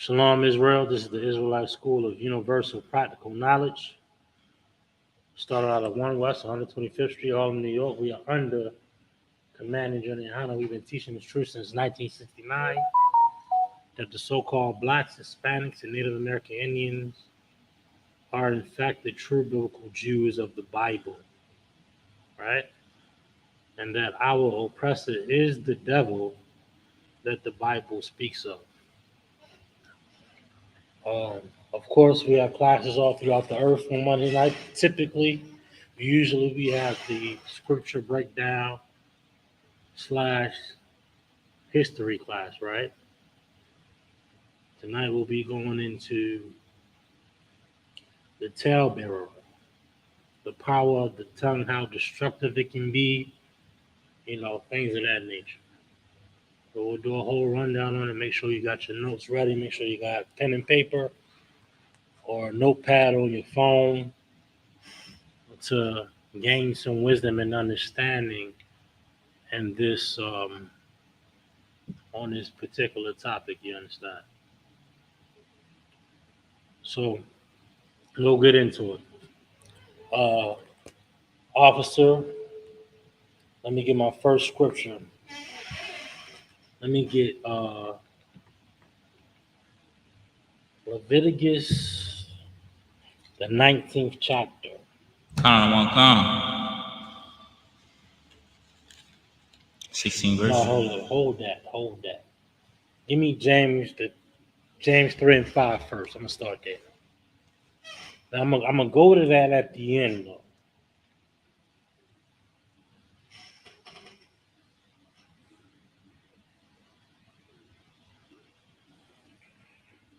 Shalom Israel, this is the Israelite School of Universal Practical Knowledge. Started out at 1 West, 125th Street, Harlem, New York. We are under Command and Journey Hana. We've been teaching this truth since 1969 that the so-called blacks, Hispanics, and Native American Indians are in fact the true biblical Jews of the Bible, right? And that our oppressor is the devil that the Bible speaks of. Of course, we have classes all throughout the earth on Monday night. Usually we have the scripture breakdown / history class, right? Tonight we'll be going into the Talebearer, the power of the tongue, how destructive it can be, things of that nature. So we'll do a whole rundown on it. Make sure you got your notes ready. Make sure you got pen and paper or a notepad on your phone to gain some wisdom and understanding in this on this particular topic. You understand? So we'll get into it. Officer, let me get my first scripture. Let me get Leviticus, the 19th chapter. Come. 16 verses. No, hold that. Give me James 3 and 5 first. I'm gonna start there. Now, I'm gonna go to that at the end though.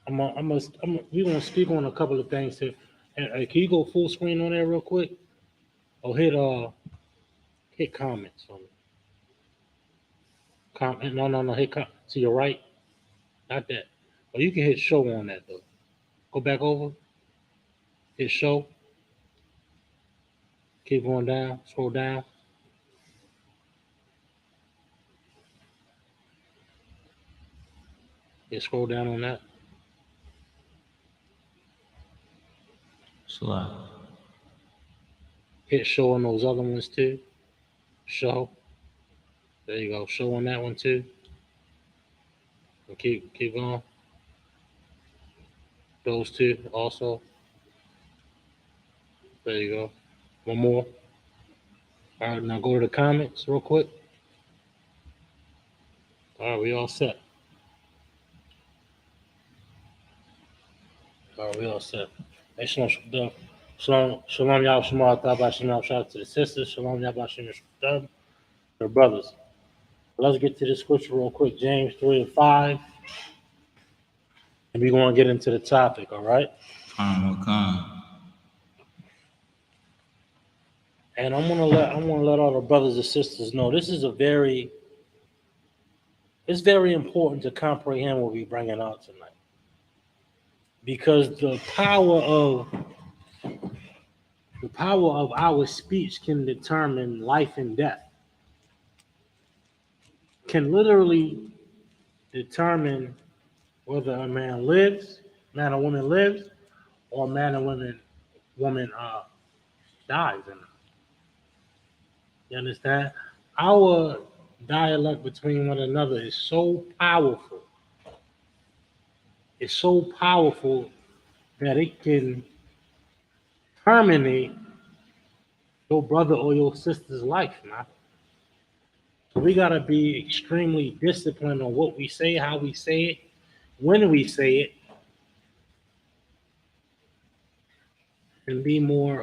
We're gonna speak on a couple of things here. Can you go full screen on there real quick? Or hit comments on it. Comment? No. Hit to your right. Not that. Or you can hit show on that though. Go back over. Hit show. Keep going down. Scroll down. Scroll down on that. Slow. Hit show on those other ones too. Show. There you go. Show on that one too. And keep going. Those two also. There you go. One more. All right, now go to the comments real quick. All right, we all set. Hey, Shalom, y'all, Shalom, Shalom, shout out to the sisters. Shalom, y'all, Shalom, their brothers. Let's get to the scripture real quick. James 3 and 5. And we're going to get into the topic, all right? Come. And I'm gonna let all the brothers and sisters know this is it's very important to comprehend what we're bringing out tonight. Because the power of our speech can determine life and death. Can literally determine whether a man or woman lives, or a man or woman dies. You understand? Our dialect between one another is so powerful. It's so powerful that it can terminate your brother or your sister's life, man. So we gotta be extremely disciplined on what we say, how we say it, when we say it, and be more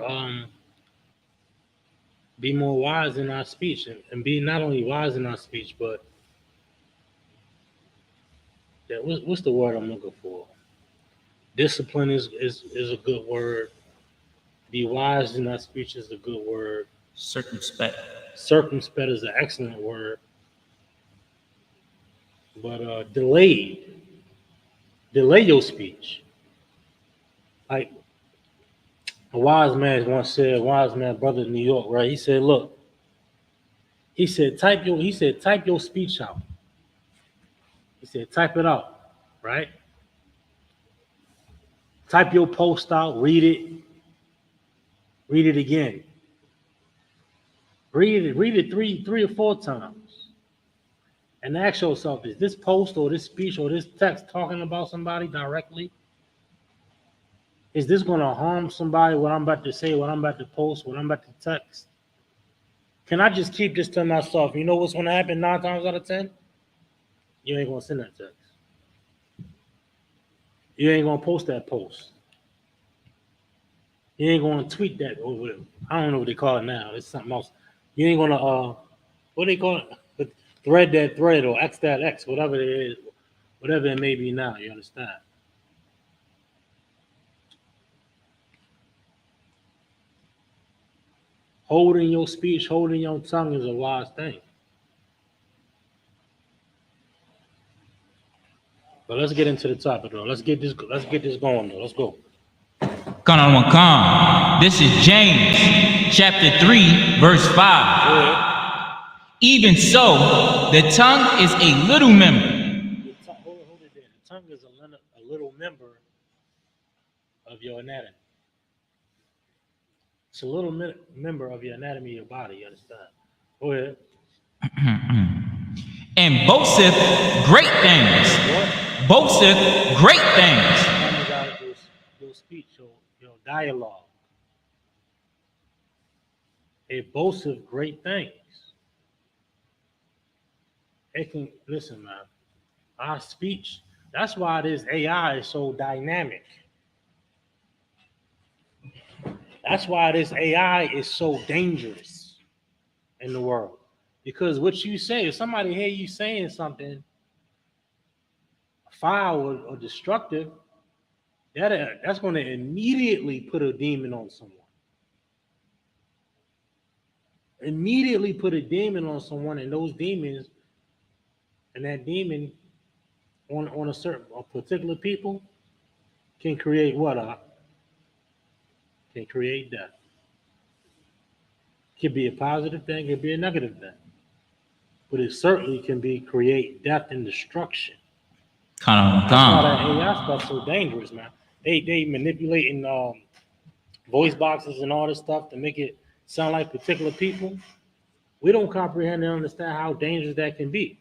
wise in our speech, and be not only wise in our speech, but what's the word I'm looking for? Discipline is a good word. Be wise in our speech is a good word. Circumspect Circumspect is an excellent word. But delay your speech. Like a wise man once said, brother in New York, right? He said, look, type your speech out. He said, type it out, right? Type your post out, read it again. Read it three or four times. And ask yourself, is this post or this speech or this text talking about somebody directly? Is this going to harm somebody, what I'm about to say, what I'm about to post, what I'm about to text? Can I just keep this to myself? You know what's going to happen 9 times out of 10? You ain't going to send that text. You ain't going to post that post. You ain't going to tweet that. Or whatever. I don't know what they call it now. It's something else. You ain't going to, what they call it? Thread that thread or X that X, whatever it is, whatever it may be now. You understand? Holding your speech, holding your tongue is a wise thing. But let's get into the topic, though. Let's get this going, though. Let's go. This is James, chapter 3, verse 5. Yeah. Even so, the tongue is a little member. Hold it there. The tongue is a little member of your anatomy. It's a little member of your anatomy of your body. You understand? Go ahead. And boasteth great things. What? Boasteth great things. Your speech, your dialogue. It boasts of great things. It can, listen, man, our speech, that's why this AI is so dynamic. That's why this AI is so dangerous in the world. Because what you say, if somebody hear you saying something foul or destructive, that's going to immediately put a demon on someone. Immediately put a demon on someone, and those demons, and that demon on a particular people can create what? Can create death. Could be a positive thing, could be a negative thing. But it certainly can create death and destruction. That's why that AI stuff's so dangerous, man. They manipulating voice boxes and all this stuff to make it sound like particular people. We don't comprehend and understand how dangerous that can be.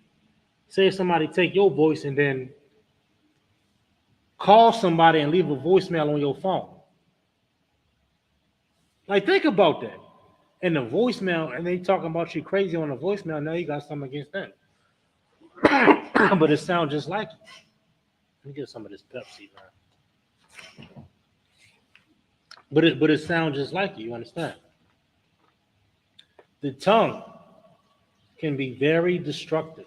Say if somebody take your voice and then call somebody and leave a voicemail on your phone. Like, think about that. And the voicemail, and they talking about you crazy on the voicemail, now you got something against them. But it sounds just like you. Let me get some of this Pepsi, man. But it sounds just like you understand? The tongue can be very destructive.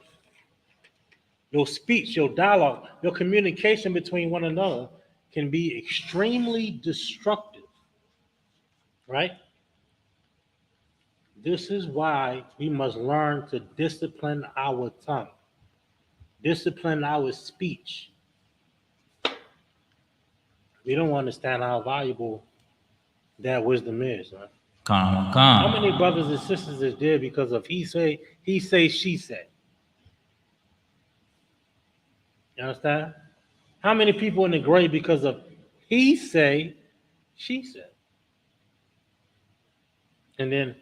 Your speech, your dialogue, your communication between one another can be extremely destructive, right? This is why we must learn to discipline our tongue, discipline our speech. We don't understand how valuable that wisdom is, right? How many brothers and sisters is there because of he say, she said? You understand? How many people in the grave because of he say, she said? And then,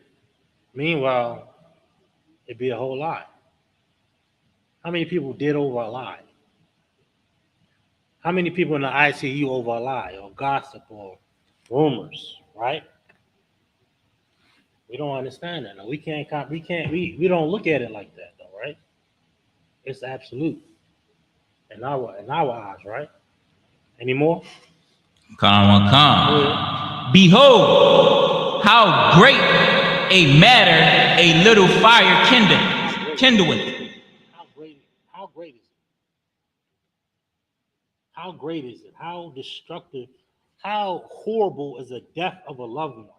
meanwhile, it'd be a whole lot. How many people did over a lie? How many people in the ICU over a lie or gossip or rumors, right? We don't understand that. No, we don't look at it like that, though, right? It's absolute in our eyes, right? Any more? Behold, how great a matter a little fire kindleth. How great is it? How great is it? How destructive, how horrible is the death of a loved one?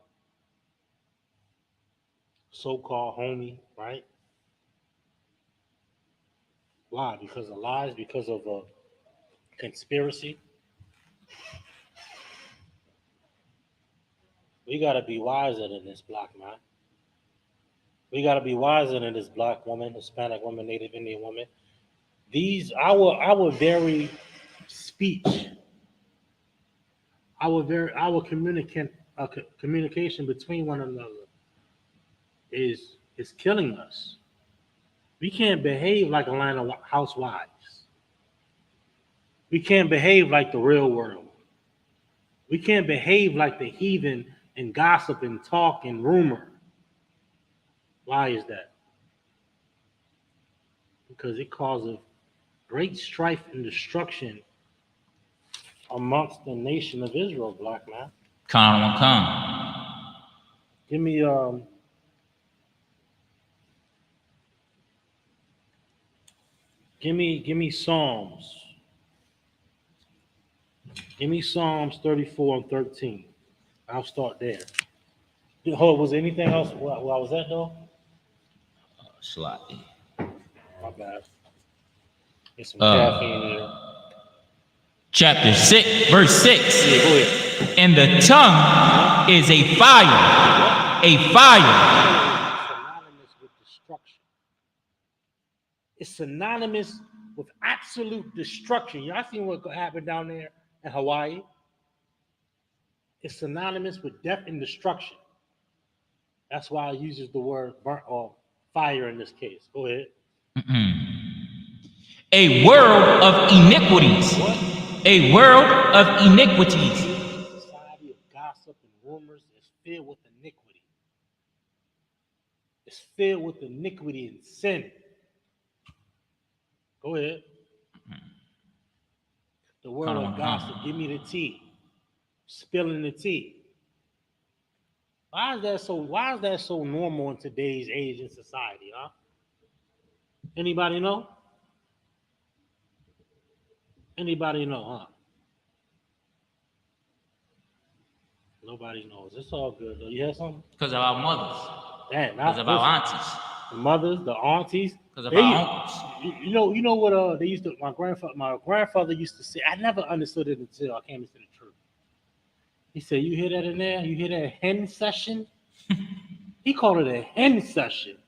So-called homie, right? Why? Because of lies, because of a conspiracy. We gotta be wiser than this, black man. We gotta be wiser than this black woman, Hispanic woman, Native Indian woman. Our very speech, our communication between one another is killing us. We can't behave like a line of housewives. We can't behave like the real world. We can't behave like the heathen and gossip and talk and rumor. Why is that? Because it causes great strife and destruction amongst the nation of Israel, black man. Come. Give me Psalms. Give me Psalms 34 and 13. I'll start there. Hold, was there anything else? Where was that though? Slightly. My bad. Get some caffeine in there. Chapter 6, verse 6. Yeah, go ahead. And the tongue is a fire. A fire. Synonymous with destruction. It's synonymous with absolute destruction. Y'all seen what happened down there in Hawaii? It's synonymous with death and destruction. That's why it uses the word burnt or fire in this case. Go ahead. A world of iniquities. What? A world of iniquities. A society of gossip and rumors is filled with iniquity. It's filled with iniquity and sin. Go ahead. The world of gossip. Give me the tea. Spilling the tea. Why is that so normal in today's age and society, huh? Anybody know? Anybody know, huh? Nobody knows. It's all good though. You have something? Because of our mothers. Because of our aunties. The mothers, the aunties. Because of our uncles. You know what they used to my grandfather used to say. I never understood it until I came into the truth. He said, "You hear that in there? You hear that hen session?" He called it a hen session.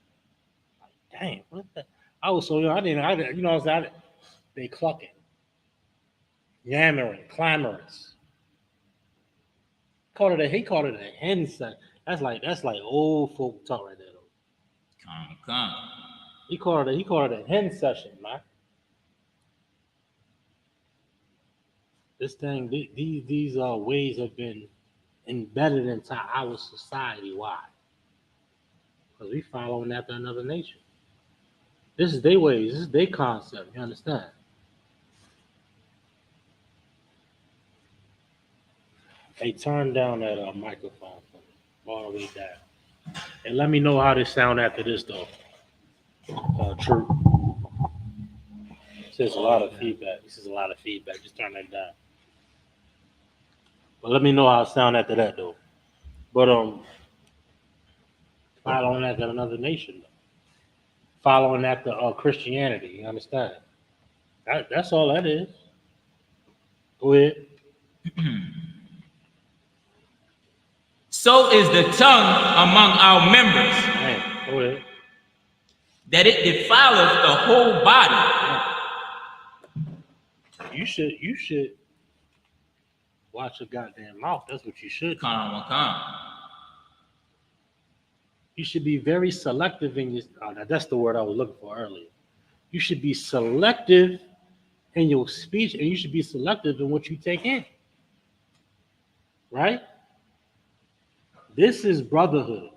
Like, dang, what the? I was so young. I didn't. You know, they clucking, yammering, clamorous. He called it a hen session. That's like old folk talk right there. Though. Come. He called it a hen session, man. This thing, these ways have been embedded into our society. Why? Because we following after another nation. This is their ways. This is their concept. You understand? Hey, turn down that microphone for me, all the way down. And let me know how this sound after this, though. True. This is a lot of feedback. Just turn that down. But let me know how it sound after that, though. But following after another nation, though. Following after Christianity. You understand? That's all that is. Go ahead. So is the tongue among our members. Man, go ahead. That it defileth the whole body. You should watch your goddamn mouth. That's what you should do. Come. You should be very selective in your. That's the word I was looking for earlier. You should be selective in your speech, and you should be selective in what you take in. Right? This is brotherhood.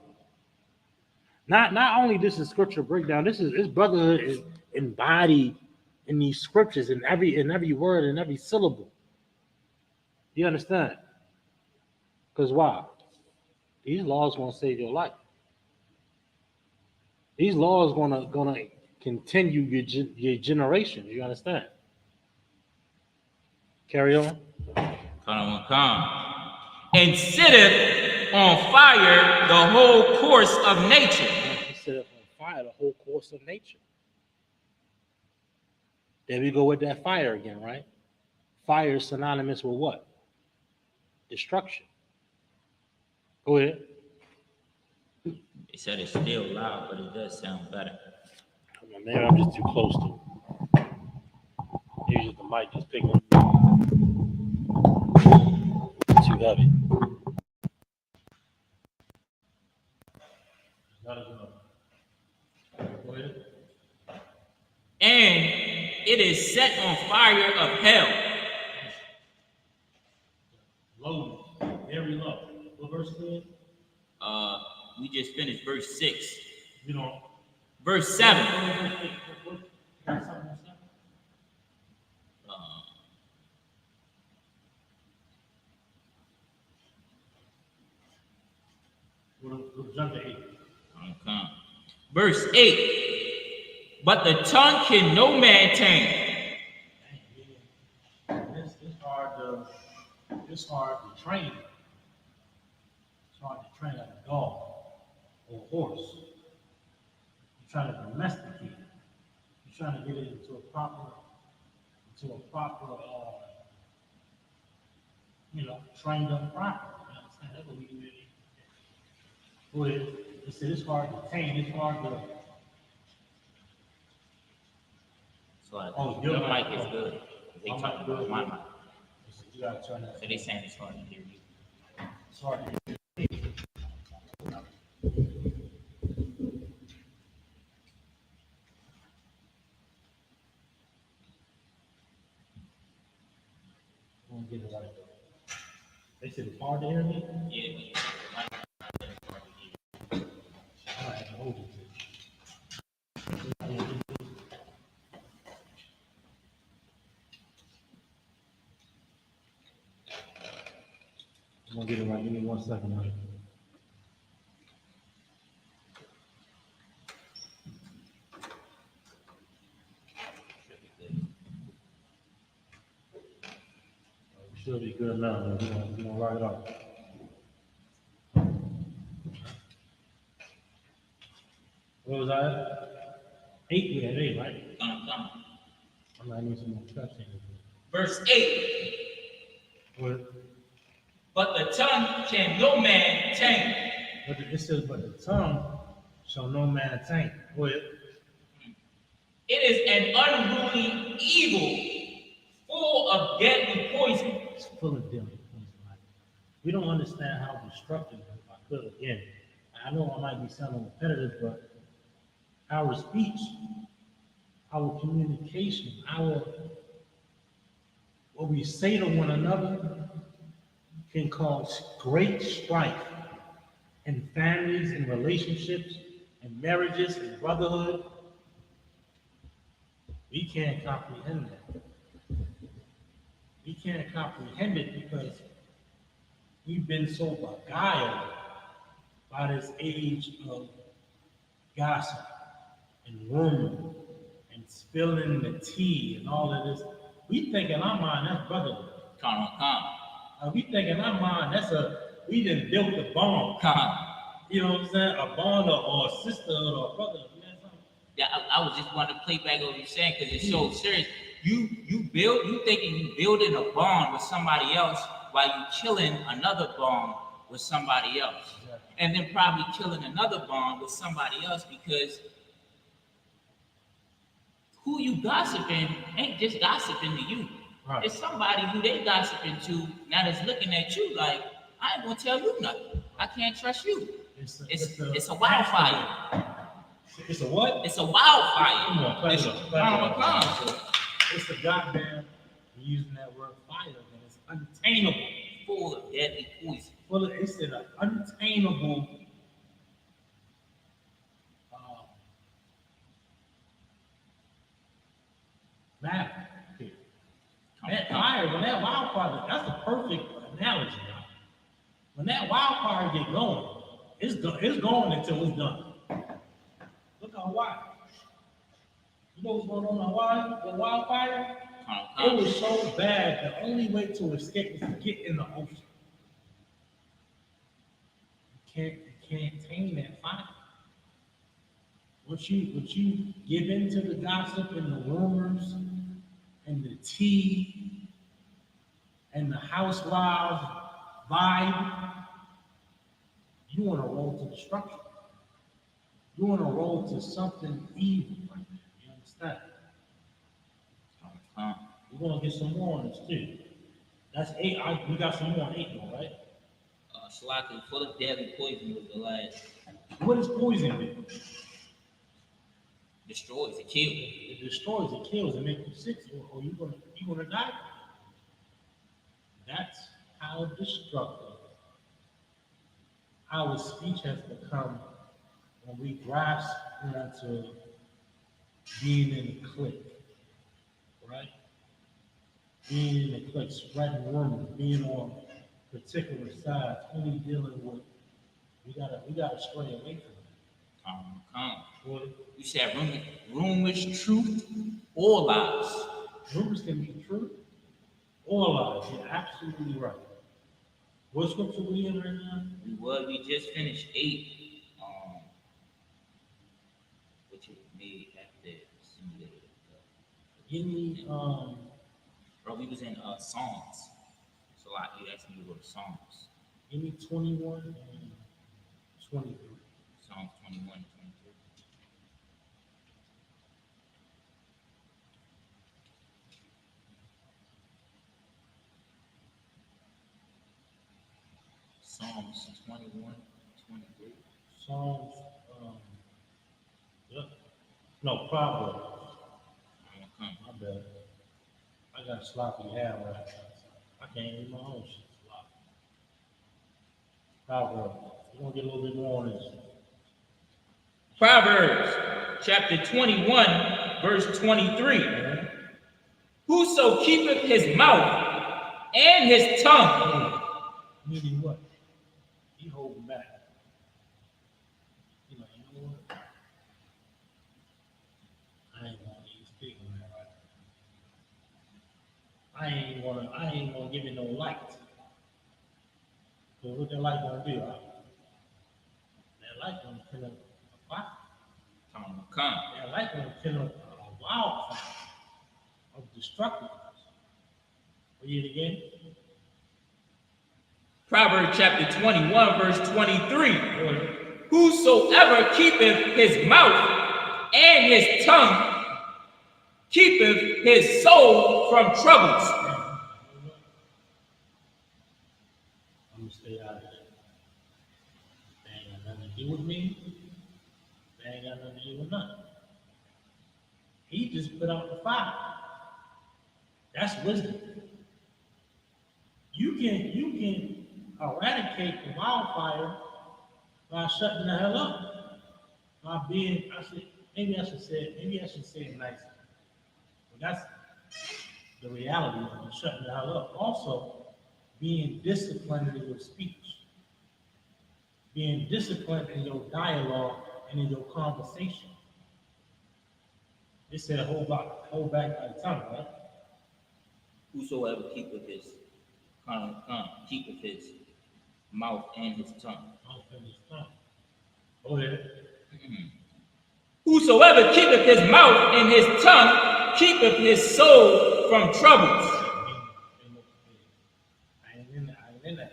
Not only this is scripture breakdown. This brotherhood is embodied in these scriptures, in every word, in every syllable. You understand? Because why? These laws gonna save your life. These laws gonna continue your generations. You understand? Carry on. Come. And sitteth on fire the whole course of nature. He sitteth on fire the whole course of nature. There we go with that fire again, right? Fire is synonymous with what? Destruction. Go ahead. They said it's still loud, but it does sound better. Maybe I'm just too close to it. Usually the mic just picking up. Too too heavy. Not enough. Go ahead. And it is set on fire of hell. Low, very low. What verse is it? We just finished verse 6. You know. Verse 7. We'll jump to 8. Okay. Verse 8. But the tongue can no man tame. It's hard to train. It's hard to train like a dog or a horse. You're trying to domesticate it. You're trying to get it into a proper, trained up proper. You understand? That's what we do. Go ahead. They said it's hard to tame. It's hard to. So your mic is good. They talking about my mic. You gotta turn that. So they saying it's hard to hear you. It's hard to hear. I'm gonna get it right. They said it's hard to hear me? Yeah. All right, hold it. I'm gonna get it right. Give me 1 second. Right? Should be good now. We're gonna write it off. What was I? 8. We had 8, right? I'm gonna need some more cussing. Verse 8. What? But the tongue can no man tame. But it says, but the tongue shall no man tame. What? It is an unruly evil, full of deadly poison. It's full of deadly poison. Right? We don't understand how destructive. If I could again, I know I might be sounding repetitive, but our speech, our communication, what we say to one another can cause great strife in families and relationships and marriages and brotherhood. We can't comprehend that. We can't comprehend it because we've been so beguiled by this age of gossip and rumor and spilling the tea and all of this. We think in our mind that's brotherhood. We think in our mind we done built a bond. You know what I'm saying? A bond or a sisterhood or a brotherhood. You know something? Yeah, I was just wanting to play back what you're saying because it's so serious. You thinking you building a bond with somebody else while you killing another bond with somebody else. Exactly. And then probably killing another bond with somebody else because who you gossiping ain't just gossiping to you. Right. It's somebody who they gossiping to now that's looking at you like, I ain't gonna tell you nothing. I can't trust you. It's a wildfire. It's a what? It's a wildfire. It's a goddamn, using that word fire, man. It's untainable. Full of deadly poison. It's an untainable matter. That fire, when that wildfire, that's a perfect analogy, y'all. When that wildfire get going, it's going until it's done. Look how wild. You know what's going on with wildfire? It was so bad, the only way to escape was to get in the ocean. You can't tame that fire. What you give into the gossip and the rumors and the tea and the housewives vibe, you on a road to destruction. You on a road to something evil. You understand? We're gonna get some more on this too. That's 8. We got some more on 8 though, right? Slocky, full of deadly poison was the last. What is poison do? Destroys, it kills. It destroys, it kills, it makes you sick, or you're gonna die. That's how destructive our speech has become when we grasp onto being in a clique, right? Being in a clique, spreading rumors, being on particular sides, only dealing with. We gotta stray away from it. Come. You said rumors, truth, or lies. Rumors can be true or lies. You're absolutely right. What scripture we in right now? We just finished 8. Which is made after simulated. Give me Bro, we was in Psalms. So like you asked me to go to Psalms. give me 21 and 23. Psalms 21 and 23. Psalms 21, 23. Psalms, yep. No, Proverbs. My bad. I got sloppy hair right now. I can't eat my own shit sloppy. Proverbs. We're gonna get a little bit more on this. Proverbs chapter 21, verse 23. Whoso keepeth his mouth and his tongue. Meaning what? He holding back. You know what? I ain't gonna even speak on that right now. I ain't gonna give it no light. So what that light gonna do? That light gonna kill a fire. That light gonna kill a wildfire of destructiveness. Read it again. Proverbs chapter 21, verse 23. Whosoever keepeth his mouth and his tongue keepeth his soul from troubles. I'm gonna stay out of that. They ain't got nothing to do with me. They ain't got nothing to do with nothing. He just put out the fire. That's wisdom. You can eradicate the wildfire by shutting the hell up. By being, maybe I should say it nicely. But that's the reality of shutting the hell up. Also, being disciplined in your speech. Being disciplined in your dialogue and in your conversation. It said hold back by the tongue, right? Whosoever keepeth his keepeth his mouth and his tongue. Mouth and his tongue. Go ahead. Whosoever keepeth his mouth and his tongue keepeth his soul from troubles. I ain't in that. You know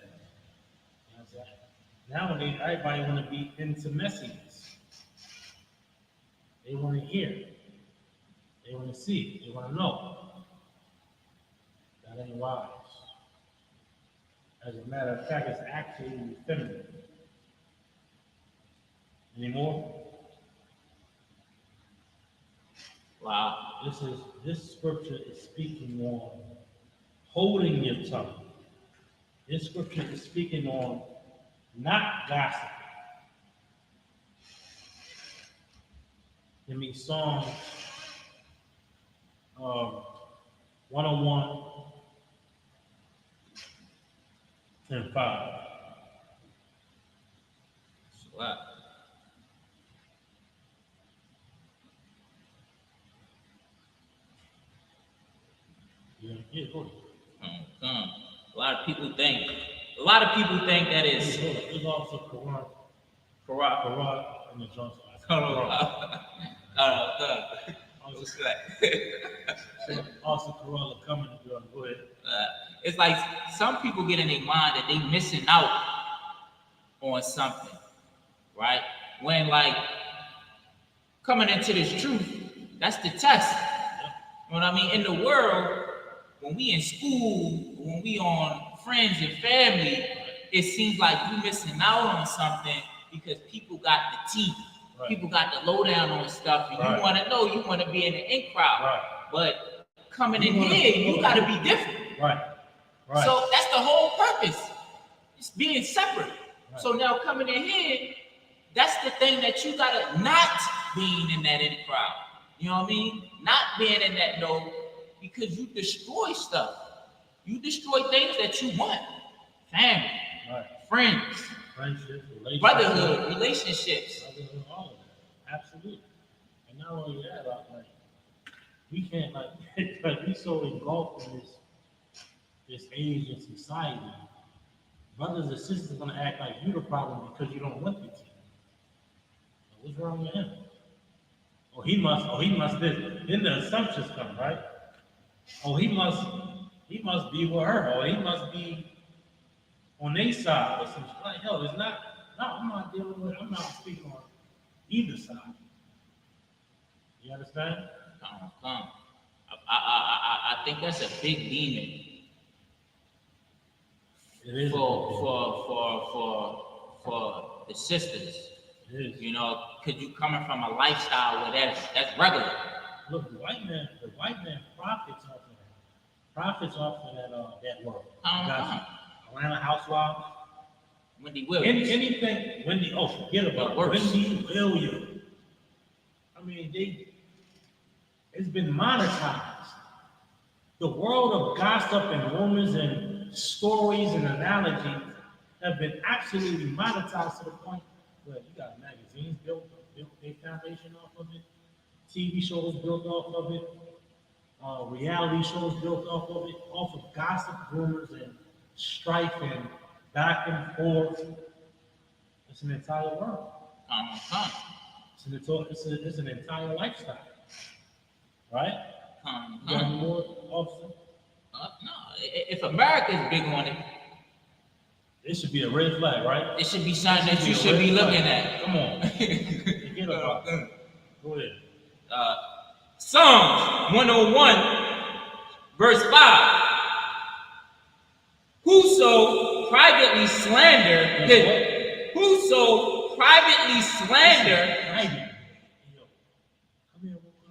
what I'm saying? Nowadays, everybody want to be into messiness. They want to hear. They want to see. They want to know. That ain't wise. As a matter of fact, it's actually feminine. Anymore? Wow. This scripture is speaking on holding your tongue. This scripture is speaking on not gossiping. Give me Psalms 101 and 5. Wow. Yeah, go ahead. A lot of people think that is There's also Quran Quran. in the Johnson. What's that? Also Quran coming to go ahead. It's like some people get in their mind that they missing out on something, right? When like coming into this truth, that's the test. You know what I mean? In the world, when we in school, when we on friends and family, it seems like you missing out on something because people got the teeth. Right. People got the lowdown on stuff, and you want to know, you want to be in the in crowd. Right. But coming in here, you got to be different. Right. Right. So that's the whole purpose. It's being separate. Right. So now coming in here, that's the thing that you got to not being in that in crowd. You know what I mean? Not being in that node, because you destroy stuff. You destroy things that you want. Family, right. Friends, friendships, brotherhood, relationships. Brotherhood, all of that. Absolutely. And not only that, like we can't like we so engulfed in this age of society. Brothers and sisters are gonna act like you the problem because you don't want them to. What's wrong with him? Oh, he must this. Then the assumptions come, right? Oh, he must be with her, or he must be on their side or something. Like, no, it's not. No, I'm not speaking on either side. You understand? I think that's a big demon. It is for the sisters. It is. You know, because you coming from a lifestyle where that's regular. Look, the white man profits off of that work. Atlanta Housewives. Wendy Williams. Anything. Wendy. Oh, forget about Wendy Williams. I mean, it's been monetized. The world of gossip and rumors and stories and analogies have been absolutely monetized to the point where you got magazines built their foundation off of it, TV shows built off of it, reality shows built off of it, off of gossip, rumors, and strife and back and forth. It's an entire world. It's an entire lifestyle, right? You got more often? No, if America is big on it, it should be a red flag, right? It should be something that you should be looking at. Come on. Forget about it. Go ahead. Psalms 101, verse 5. Whoso privately slander Come here,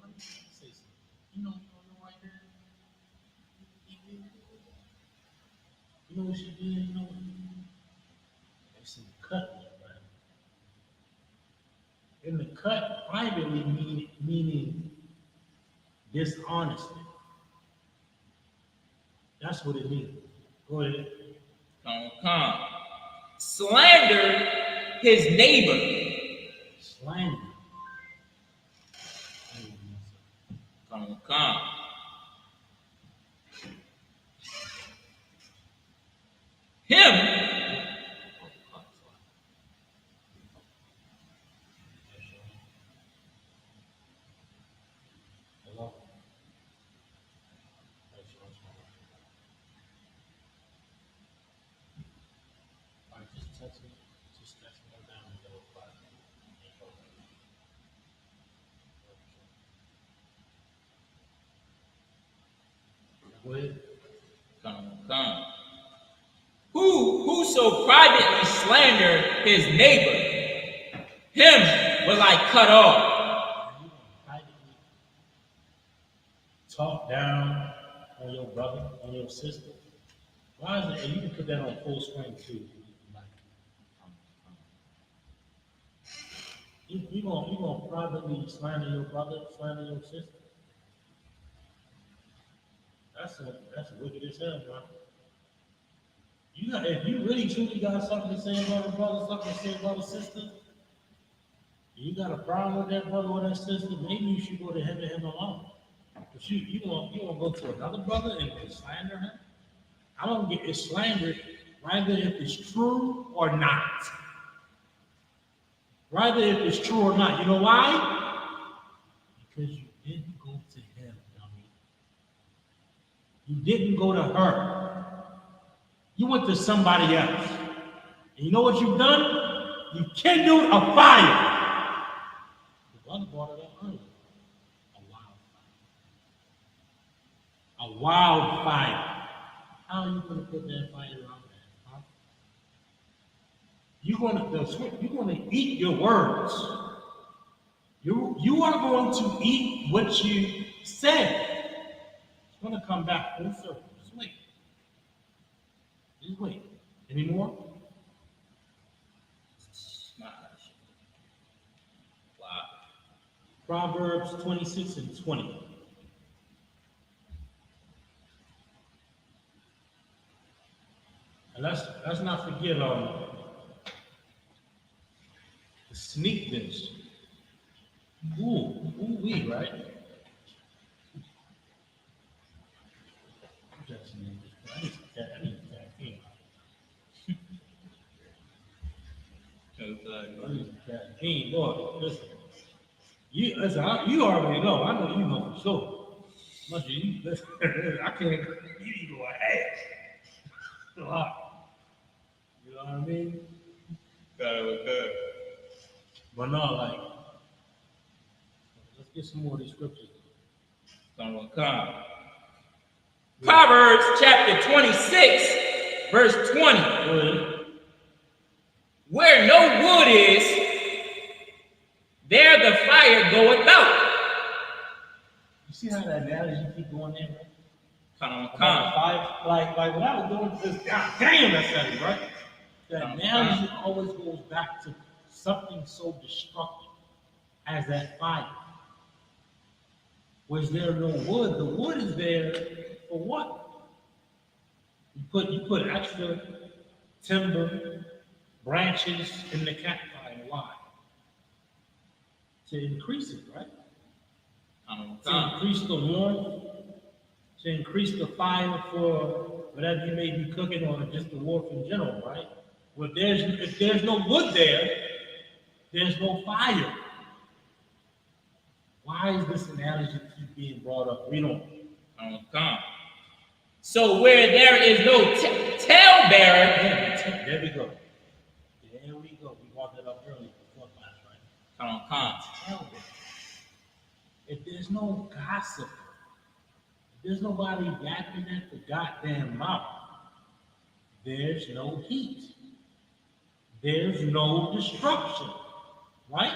let me say something. You know right there? You know what she did? You know it's in the cut, right? In the cut, privately meaning dishonesty. That's what it means. Go ahead. Slander his neighbor. Slander. Him. Whoso privately slander his neighbor, him will I cut off. You privately talk down on your brother, on your sister. Why is it? And you can put that on full screen too. You gonna privately slander your brother, slander your sister? That's wicked as hell, bro. If you really truly got something to say about a brother, something to say about a sister, you got a problem with that brother or that sister, maybe you should go to him and him alone. But you won't go to another brother and slander him? I don't get it slandered, rather if it's true or not. Rather if it's true or not. You know why? Because you didn't go to him, dummy. You didn't go to her. You went to somebody else. And you know what you've done? You kindled a fire. The brother brought it up earlier. A wildfire. How are you going to put that fire out there? Huh? You're going to eat your words. You are going to eat what you said. It's going to come back full circle. Just wait. Just wait. Any more? Wow. Proverbs 26 and 20. And let's not forget the sneakness. Ooh, right? I need caffeine. Caffeine, boy. Listen. You already know. I know you know for sure. Much of you, listen, I can't. You need to go ahead. A lot. You know what I mean? Got it good. But no, like, let's get some more of these scriptures. Come. Proverbs chapter 26, verse 20. Good. Where no wood is, there the fire goeth out. You see how that analogy keep going in, right? Come. Like when I was doing this, God damn, that's heavy, right? That analogy always goes back to something so destructive as that fire. Was there no wood? The wood is there for what? You put extra timber, branches in the campfire. Why? To increase it, right? To increase the warmth, to increase the fire for whatever you may be cooking or just the warmth in general, right? Well, if there's no wood there, there's no fire. Why is this analogy keep being brought up? We don't. So where there is no talebearer, there we go. There we go. We brought that up earlier before class, right? Talebearer. If there's no gossip, if there's nobody yapping at the goddamn mouth, there's no heat. There's no destruction, right?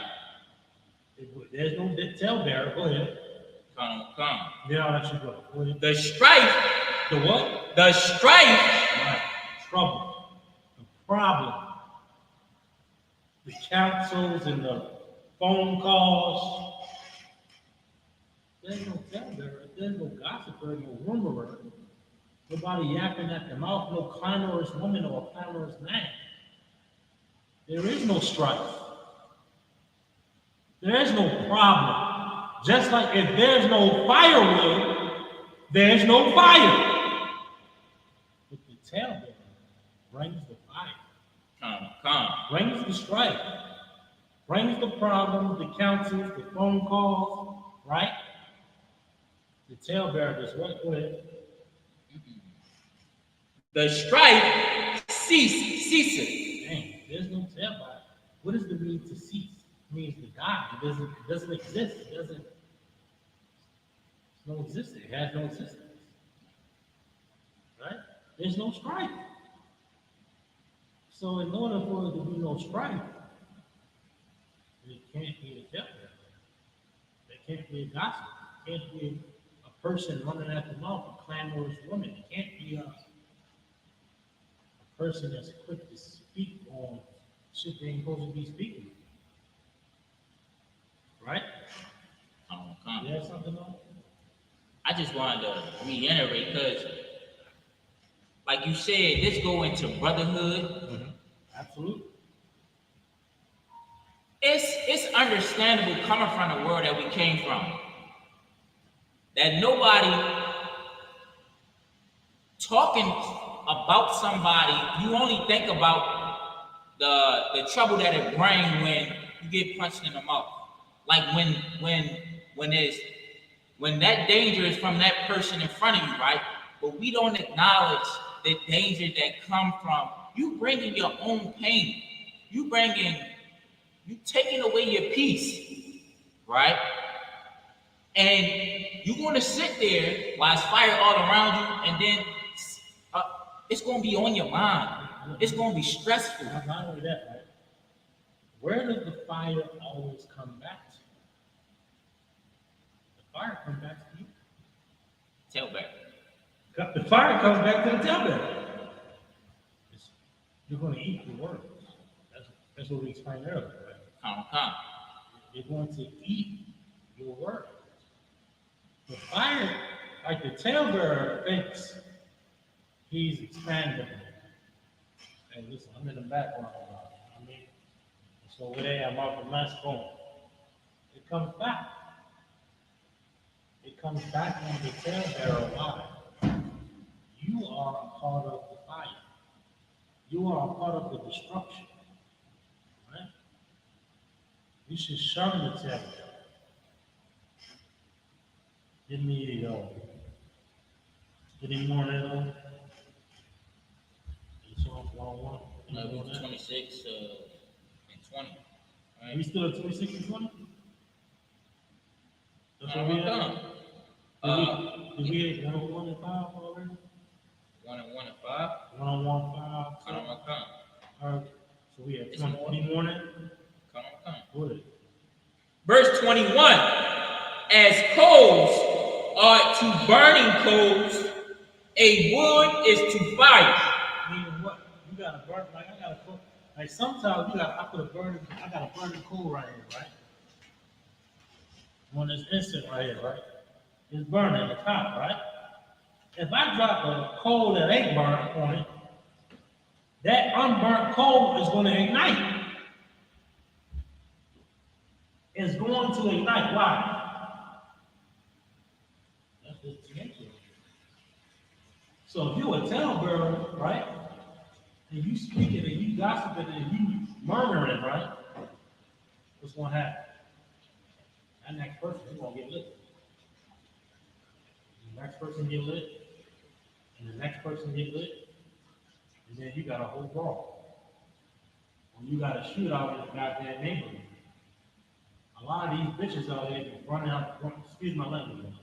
If there's no talebearer, go ahead. Then I'll let you go. Go ahead. The strife. The what? The strife. Right. Trouble. The problem. The councils and the phone calls. There's no talebearer. There's no gossiper, no rumorer. Nobody yapping at the mouth. No clamorous woman or clamorous man. There is no strife. There is no problem. Just like if there's no firewood, there's no fire. But the talebearer brings the fire. Brings the strife. Brings the problems, the councils, the phone calls, right? The talebearer does what? Go ahead. The strife ceases. Dang, there's no talebearer. What does it mean to cease? It means to die. It doesn't exist. It's no existence. It has no existence. Right? There's no strife. So in order for there to be no strife, it can't be a talebearer. There can't be a gossip. It can't be a person running at the mouth, a clamorous woman. It can't be a person that's quick to speak on shit they ain't supposed to be speaking. Right? You have something on? I just wanted to reiterate because, like you said, this go into brotherhood. Mm-hmm. Absolutely. It's understandable coming from the world that we came from. That nobody talking about somebody, you only think about the trouble that it brings when you get punched in the mouth. Like when that danger is from that person in front of you, right? But we don't acknowledge the danger that come from you bringing your own pain. You taking away your peace, right? And you're going to sit there while it's fire all around you, and then it's going to be on your mind. It's going to be stressful. Not only that, right? Where does the fire always come back to? The fire comes back to you. Talebearer. The fire comes back to the talebearer. You're going to eat your words. That's what we explained earlier, right? You're going to eat your words. The fire, like the talebearer, thinks he's expandable. And listen, I'm in the background. I mean, so where they have Martha Mass going, it comes back. It comes back on the talebearer. Why? You are a part of the fire. You are a part of the destruction. Right? You should shun the talebearer. Give me any more than that? It's on 101. 26 and 20. Right? We still at 26 and 20? That's what we had. Did we hit 101 and 5 already? 1 and 1 and 5. 101, 5. All right. So we have 20 more now? Come. Go ahead. Verse 21. As coals are to burning coals, a wood is to fire. Meaning what? You gotta burn, like I gotta cook. Like sometimes I got a burning coal right here, right? On this instant right here, right? It's burning at the top, right? If I drop a coal that ain't burnt on it, that unburnt coal is going to ignite. It's going to ignite. Why? That's just the nature. So if you're a talebearer, right, and you speaking and you gossiping and you murmuring, right, what's going to happen? That next person is going to get lit. The next person get lit, and the next person get lit, and then you got a whole brawl. Or you got a shootout in the goddamn neighborhood. A lot of these bitches out here running out, excuse my language,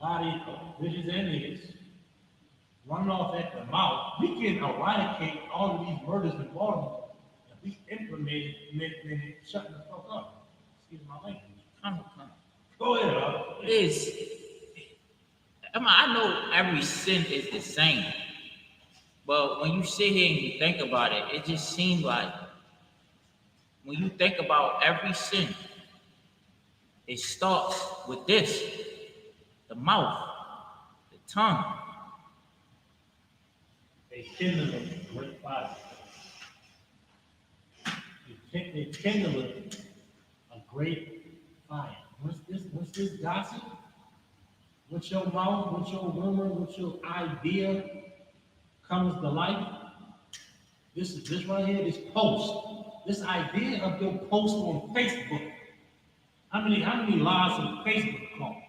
a lot of these bitches and niggas running off at the mouth. We can eradicate all of these murders in Baltimore if we implemented shutting the fuck up. Excuse my language. Go ahead, I know every sin is the same, but when you sit here and you think about it, it just seems like when you think about every sin, it starts with this: the mouth, the tongue. They kindle a great fire. They kindle a great fire. What's this gossip? With your mouth, with your rumor, with your idea comes to life. This right here, this post, this idea of your post on Facebook. How many lives on Facebook call?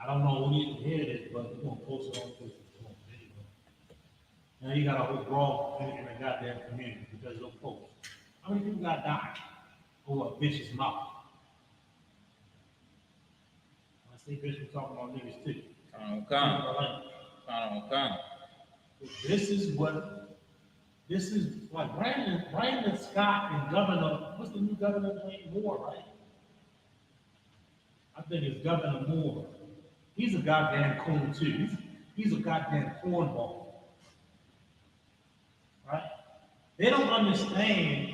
I don't know when you can hear this, but we're gonna post it on Facebook. There you go. Now you got a whole brawl in the goddamn community because of your post. How many people got died over a bitch's mouth? I say bitch, we're talking about niggas too. Come. This is like Brandon Scott and Governor, what's the new governor's name? Moore, right? I think it's Governor Moore. He's a goddamn coon too. He's a goddamn cornball. Right? They don't understand.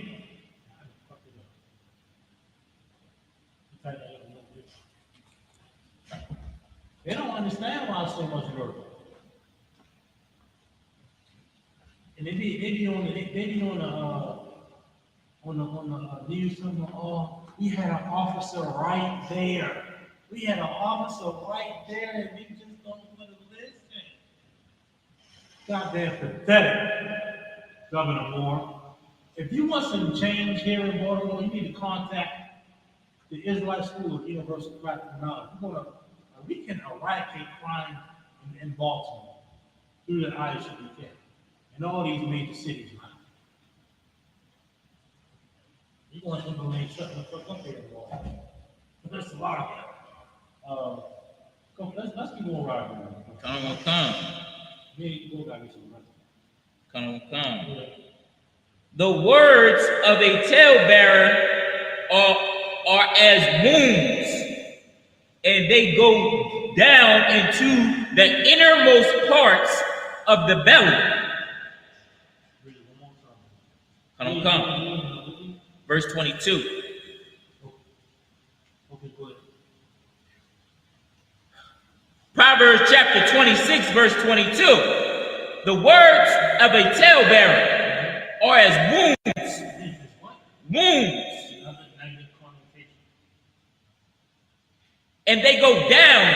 They don't understand why so much murder. And they be on the news something. Oh, we had an officer right there. We had an officer right there, and we just don't want to listen. Goddamn pathetic, Governor Moore. If you want some change here in Baltimore, you need to contact the Israelite School of Universal Practical Knowledge. We can eradicate crime in Baltimore through the ISUPK in all these major cities now. You want to implement shutting the fuck up here in Baltimore. There's a lot. Let's keep on riding. Come. Come. The words of a talebearer are as wounds, and they go down into the innermost parts of the belly. Come. Verse 22. Proverbs chapter 26, verse 22. The words of a talebearer are as wounds. Wounds. And they go down.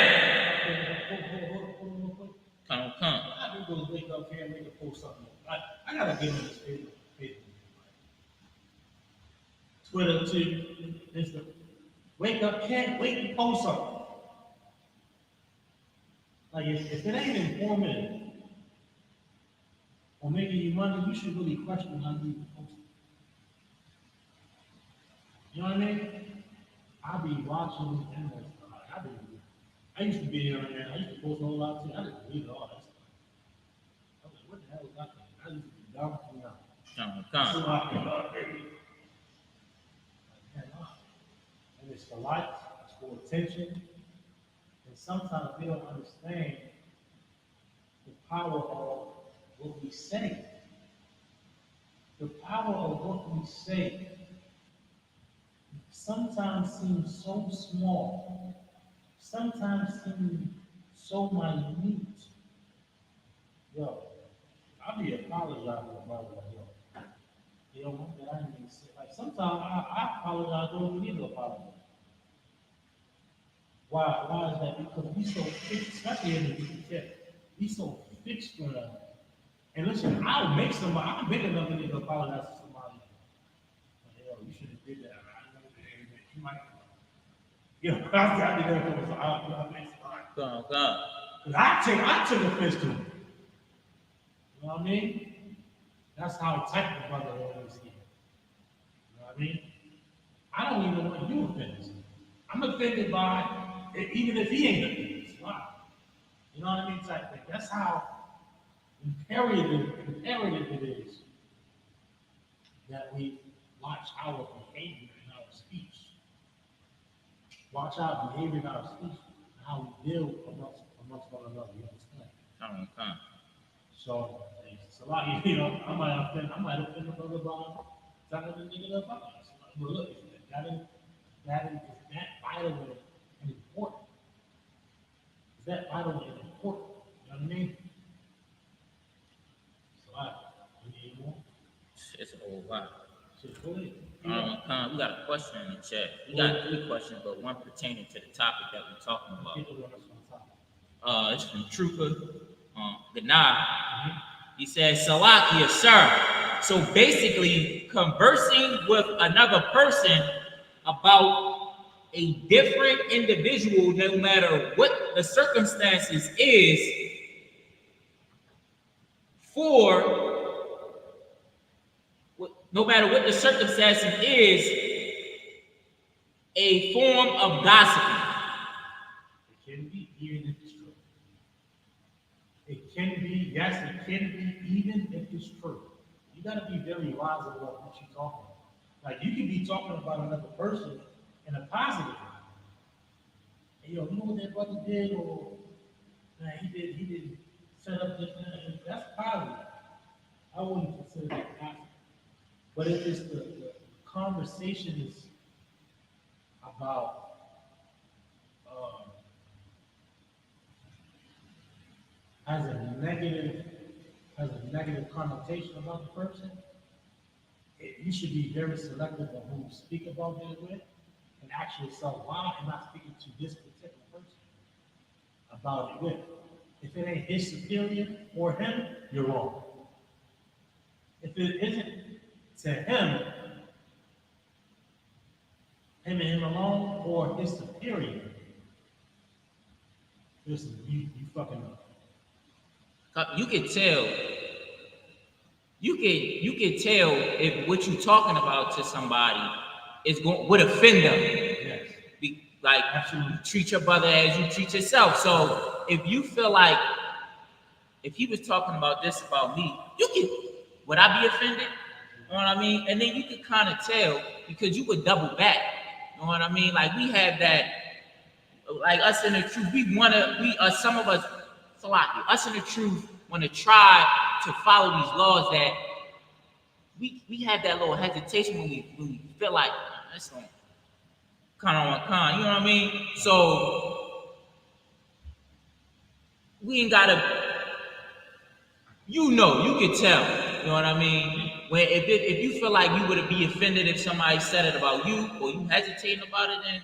Come. I can go wake up here and make a post something. I gotta get in this Facebook. Twitter too. Insta. Wake up, can't wait to post something. Like if it ain't informative or making you money, you should really question how you post it. You know what I mean? I be watching and I used to be here and there. I used to post a whole lot too. I didn't read all that stuff. I was like, what the hell is that? I used to be dumb for now. And it's for likes, it's for attention. And sometimes we don't understand the power of what we say. The power of what we say sometimes seems so small, sometimes seems so minute. Yo, I'll be apologizing about it. You know what I mean? Like sometimes I apologize, don't need to apologize. Why is that? Because we so fixed, especially in the UK, we so fixed on that. And listen, I'll make another nigga apologize to somebody. Like, yo, you should have did that. You might. Yo, I got to go for I'll make some. I took offense to him. You know what I mean? That's how tight the brother always is. You know what I mean? I don't even want you offended. I'm offended by even if he ain't offended. Why? You know what I mean? Type thing. That's how imperative it is that we watch our behavior in our speech. Watch our behavior in our speech and how we deal amongst one another. You understand? So it's a lot. You know, I might offend a brother by telling the nigga about us. But look, that is vital and important. Is that vital and important? You know what I mean? You need more? It's a whole lot. Go ahead. We got a question in the chat. We got 3 questions, but one pertaining to the topic that we're talking about. It's from Trooper Gana. He says, Salakia, sir. So basically, conversing with another person about a different individual, no matter what the circumstances is, no matter what the circumstances is, a form of gossiping. It can be even if it's true. It can be, yes, it can be even if it's true. You got to be very wise about what you're talking about. Like you can be talking about another person in a positive way. Hey, yo, you know what that brother did, or man, he did set up this, and that's positive. I wouldn't consider that positive. But if it's the conversation is about has a negative connotation about the person, you should be very selective on who you speak about it with, and actually yourself, why am I speaking to this particular person about it with? If it ain't his superior or him, you're wrong. If it isn't to him and him alone, or his superior, listen, you fucking up. You can tell. You can tell if what you're talking about to somebody is would offend them. Yes. Like, you treat your brother as you treat yourself. So if you feel like, if he was talking about this about me, would I be offended? You know what I mean? And then you could kind of tell because you would double back. You know what I mean? Like we have that, like us in the truth, some of us, us in the truth want to try to follow these laws that we have that little hesitation when we feel like that's on con, you know what I mean? So we ain't gotta, you can tell, you know what I mean? When if you feel like you would be offended if somebody said it about you or you hesitating about it, then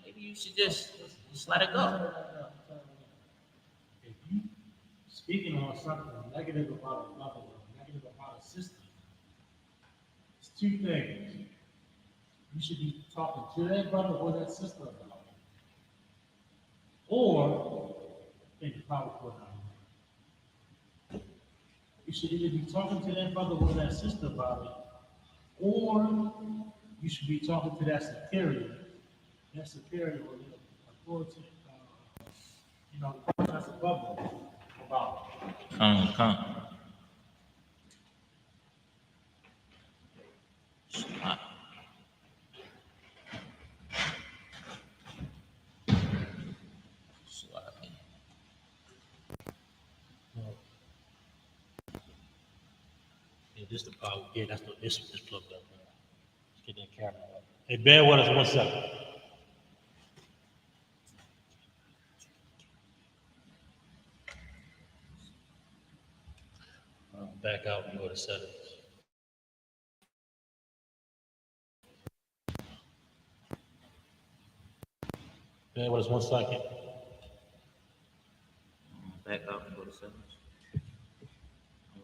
maybe you should just let it go. If you speaking on something negative about another, negative about a system, it's two things. You should be talking to that brother or that sister about it. Or think about it for now. You should either be talking to that brother or that sister about it, or you should be talking to that superior or the authority, the person that's above them about it. Yeah, this the power. Yeah, that's this plugged up. Let's get that camera up. Hey, bear with us 1 second. Back out and go to settings. Bear with us 1 second. Back up and go to settings.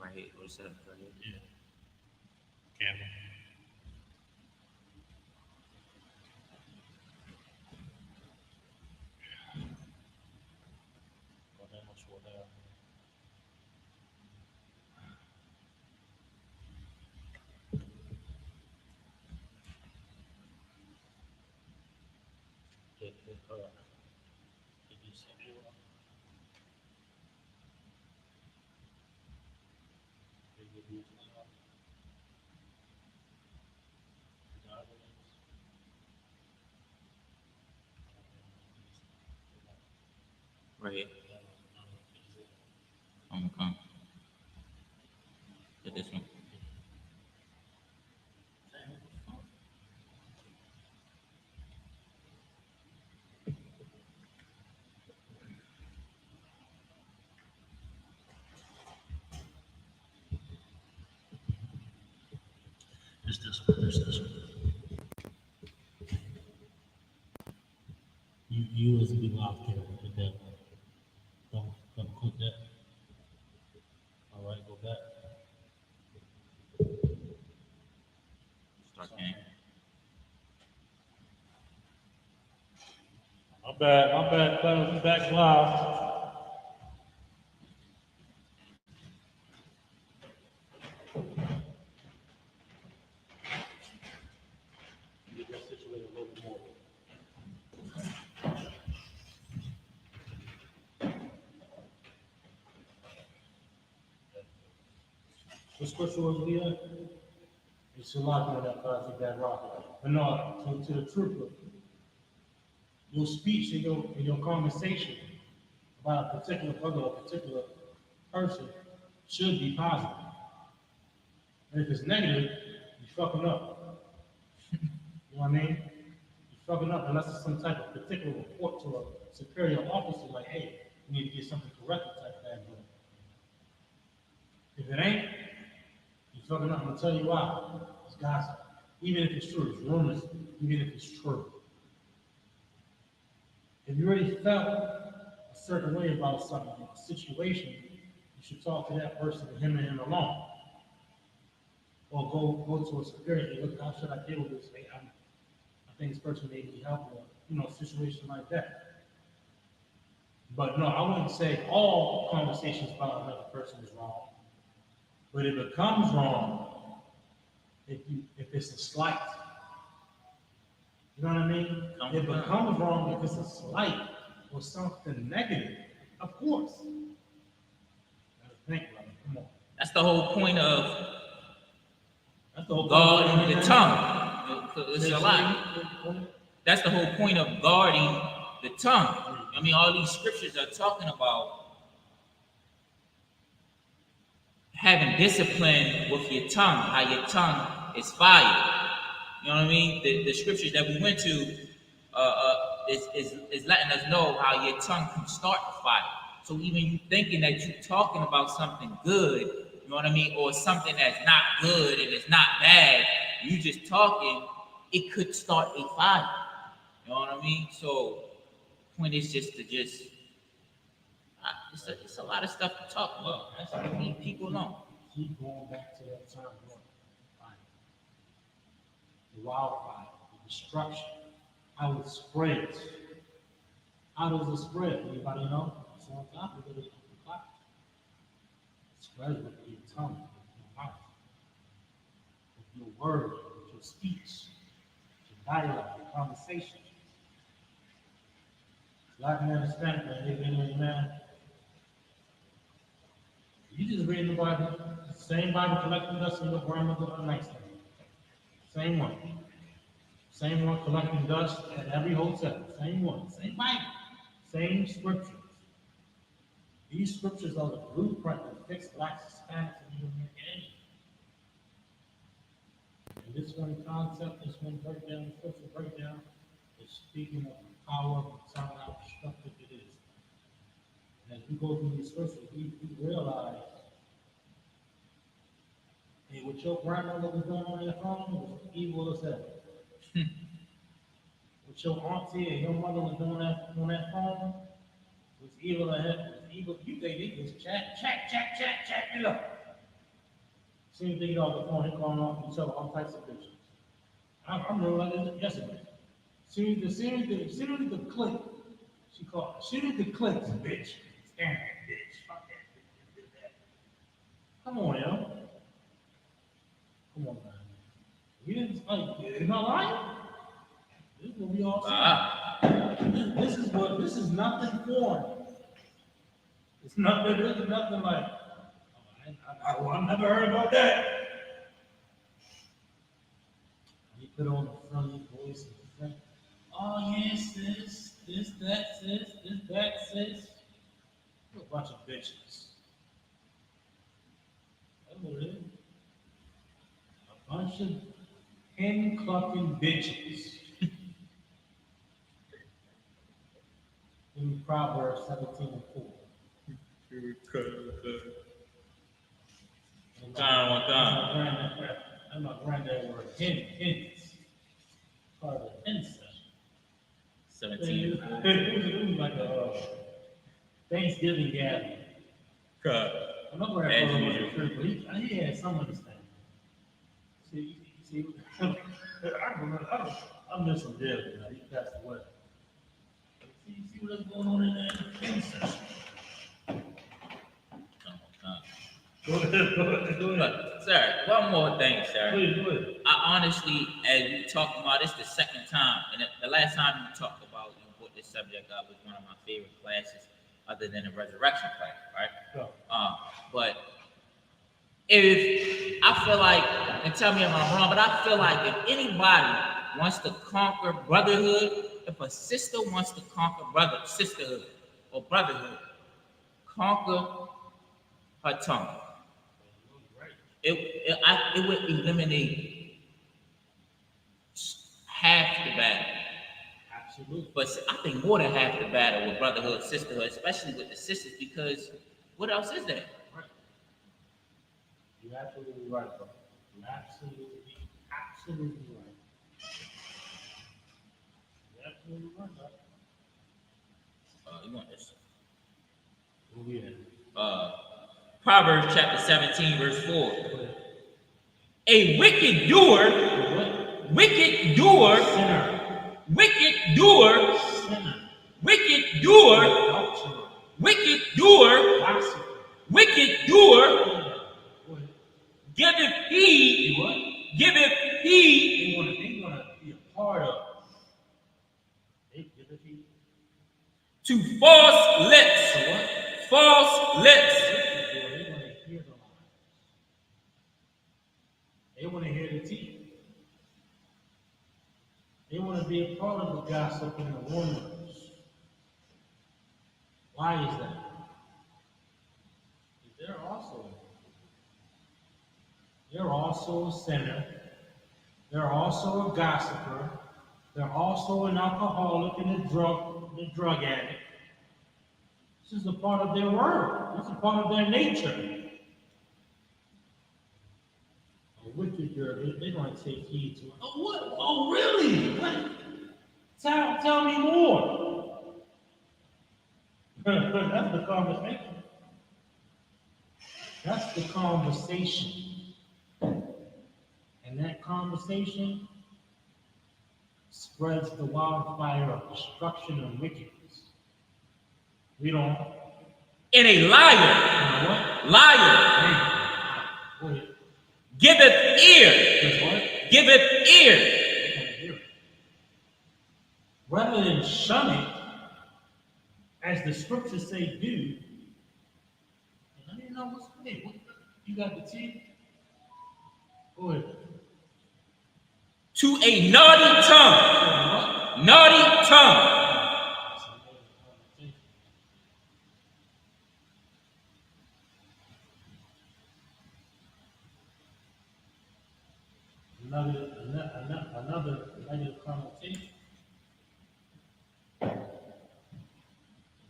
Right here, go to settings right here. Yeah. Camera. Right here. Okay. Get this one. This one. You as a big live camera with that. Don't click that. All right, go back. Start game. My bad, fellas. We back live. Get that situated a little bit more. What scripture was we at? It's a lot of that classic that rocket. But no, to the truth of it. Your speech and your conversation about a particular brother or a particular person should be positive. And if it's negative, you're fucking up. You know what I mean? You're fucking up unless it's some type of particular report to a superior officer like, hey, we need to get something corrected type of thing. If it ain't, you're fucking up. I'm gonna tell you why. It's gossip. Even if it's true, it's rumors, even if it's true. If you already felt a certain way about something, a situation, you should talk to that person and him alone. Or go to a superior and look, how should I deal with this? Hey, I think this person may need help or, a situation like that. But no, I wouldn't say all conversations about another person is wrong. But if it becomes wrong, if it's a slight, You know what I mean? It becomes wrong if it's a slight or something negative. Of course. Think, brother. Come on. That's the whole point of whole guarding the tongue. It's a lot. That's the whole point of guarding the tongue. I mean, all these scriptures are talking about having discipline with your tongue, how your tongue is fire. You know what I mean? The scriptures that we went to is letting us know how your tongue can start the fire. So even you thinking that you're talking about something good, you know what I mean, or something that's not good and it's not bad, you just talking, it could start a fire. You know what I mean? So the point is just to it's a lot of stuff to talk about. That's what we need people know. Keep going back to that time, fire. The wildfire, the destruction, how it spreads. How does it spread? Anybody know? It's on top of it. It spreads with your tongue, with your mouth, with your word, with your speech, with your dialogue, your conversation. Black man, Hispanic man, you just reading the Bible, the same Bible collecting dust in your grandmother's nightstand. Same one. Same one collecting dust at every hotel. Same one. Same Bible. Same scriptures. These scriptures are the blueprint that fix blacks, Hispanics, and even American. And this one concept, this one breakdown, scripture breakdown, is speaking of the power of the tongue, how destructive it is. And as we go through these scriptures, we realize, hey, what your grandmother was doing on your phone was evil as hell. What your auntie and your mother was doing on that phone was evil as hell. It was evil. You think they just chat it up. Same thing on the phone, they calling off each other, all types of bitches. I remember like this yesterday. Soon as the click, she called. As soon as the click, bitch. Damn that bitch. Fuck that bitch. Did that. Come on, yo. Come on, man. We didn't like. Am I lying? This is what we all say. This is nothing foreign. It's nothing. This is nothing like. I never heard about that. You put on the friendly voice and think, oh yes, sis, this, that, sis. You're a bunch of bitches. That's what it is. A bunch of hen-clucking bitches. In Proverbs 17:4. One time. And my granddad were hens. Part of the hen session. 17. It was like a Thanksgiving gathering. I'm not going to follow the church, but he had some understanding. See, I remember, I miss him dearly. He passed away. See what's going on in that hen session. Go ahead. Sir, one more thing, sir. Please. I honestly, as we talked about, it's the second time, and the last time you talked about and brought this subject up was one of my favorite classes, other than the resurrection class, right? Yeah. But if I feel like, and tell me if I'm wrong, but I feel like if anybody wants to conquer brotherhood, if a sister wants to conquer sisterhood or brotherhood, conquer her tongue. It would eliminate half the battle. Absolutely. But I think more than half the battle with brotherhood, sisterhood, especially with the sisters, because what else is there? Right. You're absolutely right, bro. You're absolutely right. You're absolutely right, bro. You want this? Where we at? Proverbs chapter 17, verse 4. A wicked doer, Sinner. wicked doer, Doctrine. wicked doer, wicked doer, giveth heed. They want to be a part of to false lips. False lips. They want to hear the tea. They want to be a part of the gossip and the rumors. Why is that? They're also a sinner. They're also a gossiper. They're also an alcoholic and a drug addict. This is a part of their word. This is a part of their nature. A wicked girl, they're going to take heed to it. Oh, what? Oh, really? What? Tell me more. That's the conversation. That's the conversation. And that conversation spreads the wildfire of destruction and wickedness. We don't. And a liar. You know what? Liar. Giveth ear. What? Giveth ear. Rather than shun it, as the scriptures say, do. I didn't know what's there. You got the tea? Go ahead. To a naughty tongue. Naughty tongue. Another negative connotation. Naughty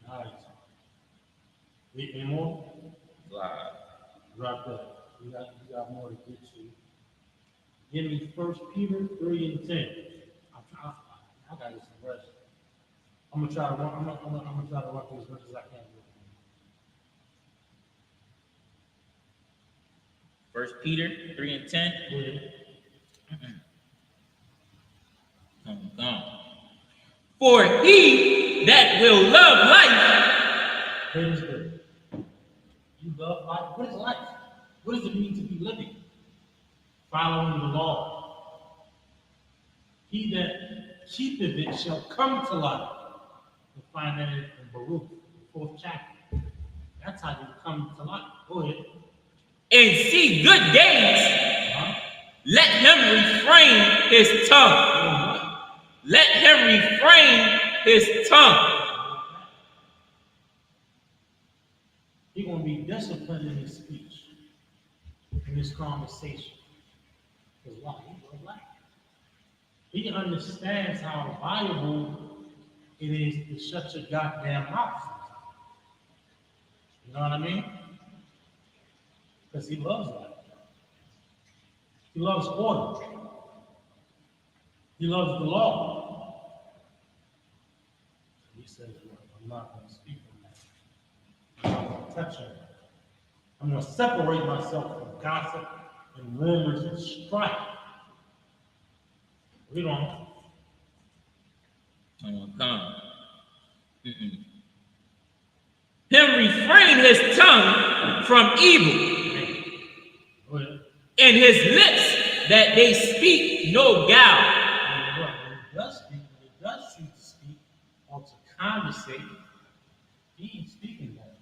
tongue. Any more? Drop that. We got more to get to. Give me 1 Peter 3:10. I gotta get some rest. I'm gonna try to run through as much as I can. 1 Peter 3:10. For he that will love life. It is good. You love life. What is life? What does it mean to be living? Following the law. He that keepeth it shall come to life. You'll find that in Baruch, the 4th chapter. That's how you come to life. Go ahead. And see good days. Let him refrain his tongue. Let him refrain his tongue. He's going to be disciplined in his speech, in his conversation. Because why? He loves life. He understands how valuable it is to shut your goddamn mouth. You know what I mean? Because he loves life. He loves order. He loves the law. He says, look, I'm not going to speak on that. I'm not going to touch on that. I'm going to separate myself from gossip and rumors and strife. We don't. Come. Him refrain his tongue from evil. And his lips that they speak no guile. When he does choose to speak or to conversate, he ain't speaking that.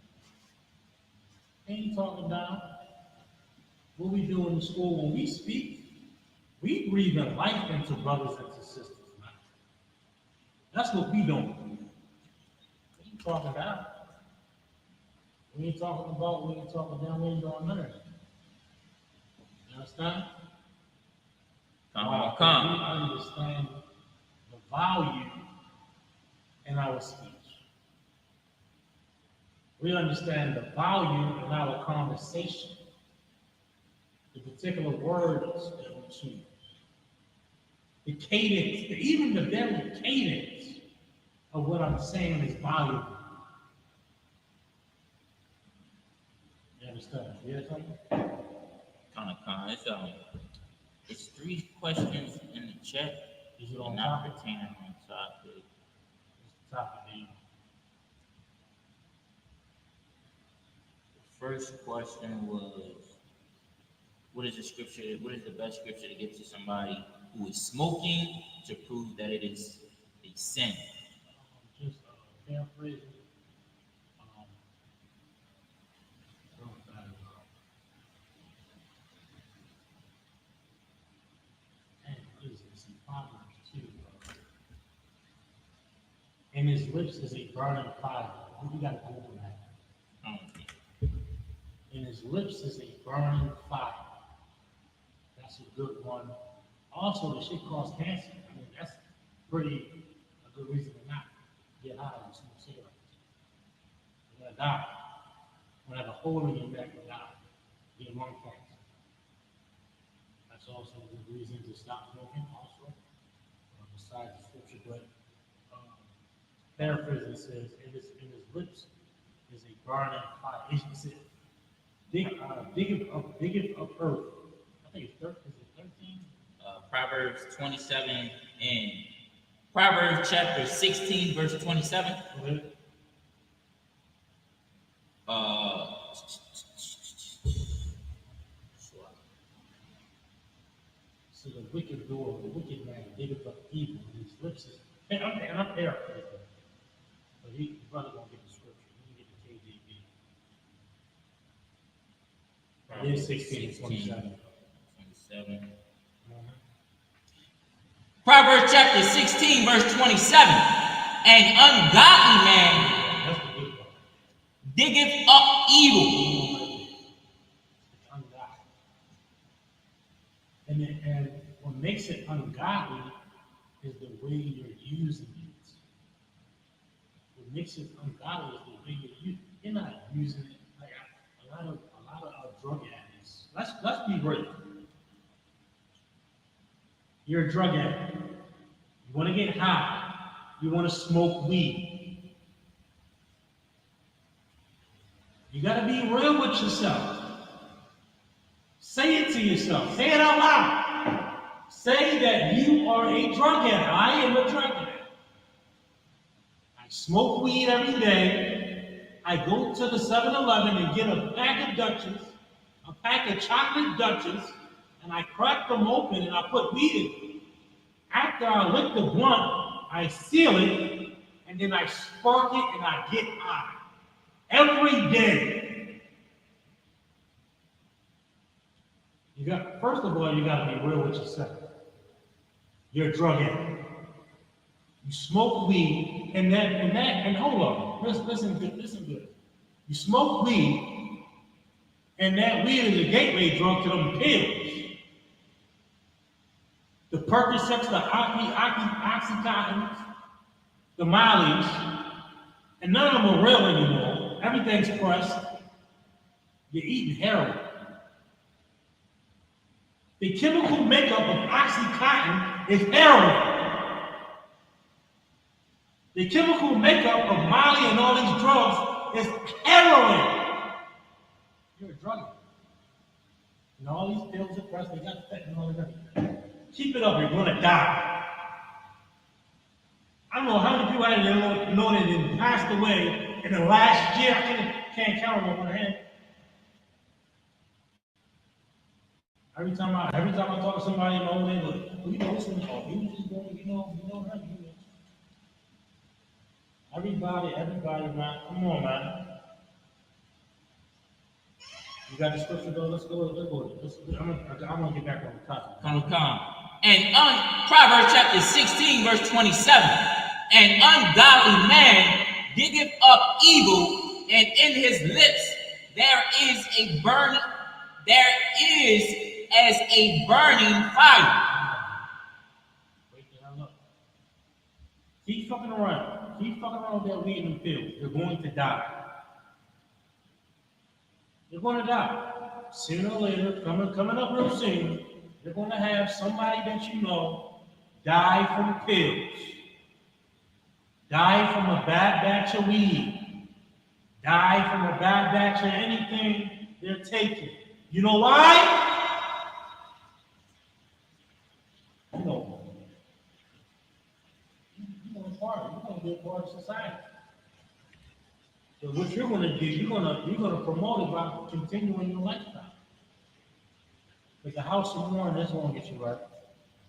He ain't talking down. What we do in the school when we speak, we breathing life into brothers and to sisters. Man. That's what we don't do. We ain't talking down. We ain't talking about, we ain't talking down, we ain't doing none of that. You understand? Come. We understand the value in our speech. We understand the value in our conversation. The particular words that we choose. The cadence, even the very cadence of what I'm saying is valuable. You understand? You hear something? It's 3 questions in the chat. Is it on not topic? pertaining on topic. It's the topic, man. The first question was, what is the best scripture to give to somebody who is smoking to prove that it is a sin? Just paraphrasing. And what is this? In Proverbs 2. In his lips is a burning fire. What do you got to go for that? In his lips is a burning fire. That's a good one. Also, the shit causes cancer. I mean, that's pretty a good reason to not get high and smoke cigarettes. You're gonna die. You're gonna have a hole in your neck and die. Get lung cancer. That's also a good reason to stop smoking. Also, besides the scripture, but paraphrasing says, in his lips is a burning fire. It said, diggeth up earth. I think it's 13. Is it 13? Proverbs 27 and Proverbs chapter 16, verse 27. Okay. So the wicked door, the wicked man diggeth up evil, and his lips is, and I'm paraphrasing. But he probably won't get the scripture. He can get the KJV. It is 16 and 27. 27. Proverbs chapter 16, verse 27. An ungodly man diggeth up evil. Ungodly. And what makes it ungodly is the way you're using it. What makes it ungodly is the way you're using it. You're not using it like a lot of drug addicts. Let's be real. You're a drug addict. You want to get high. You want to smoke weed. You got to be real with yourself. Say it to yourself. Say it out loud. Say that you are a drug addict. I am a drug addict. I smoke weed every day. I go to the 7-Eleven and get a pack of Dutchess, a pack of chocolate Dutchess, and I crack them open and I put weed in them. After I lick the blunt, I seal it, and then I spark it and I get high. Every day. First of all, you got to be real with yourself. You're a drug addict. You smoke weed, and hold on. Listen good. You smoke weed, and that weed is a gateway drug to them pills. The Percocets, the Oxycontins, the Mollies, and none of them are real anymore. Everything's pressed. You're eating heroin. The chemical makeup of Oxycontin is heroin. The chemical makeup of Molly and all these drugs is heroin. You're a drug addict. And all these pills are pressed, they got fentanyl and everything. Keep it up, you're gonna die. I don't know how many people I didn't know that passed away in the last year. I can't count them on one hand. Every time I talk to somebody in my own neighborhood, well, you know, this one, he was just going, you know her. Everybody, man. Come on, man. You got the scripture though? Let's go. I'm gonna get back on the topic. Come. And Proverbs chapter 16, verse 27. An ungodly man diggeth up evil, and in his lips there is as a burning fire. Wake the hell up. Keep fucking around. Keep fucking around with that weed in the field. You're going to die. You're going to die. Sooner or later, coming up real soon, you're going to have somebody that you know die from pills. Die from a bad batch of weed. Die from a bad batch of anything they're taking. You know why? You know it's hard. You're going to be a part of society. So what you're going to do, you're going to promote it by continuing your lifestyle. But the house of mourning is going to get you right.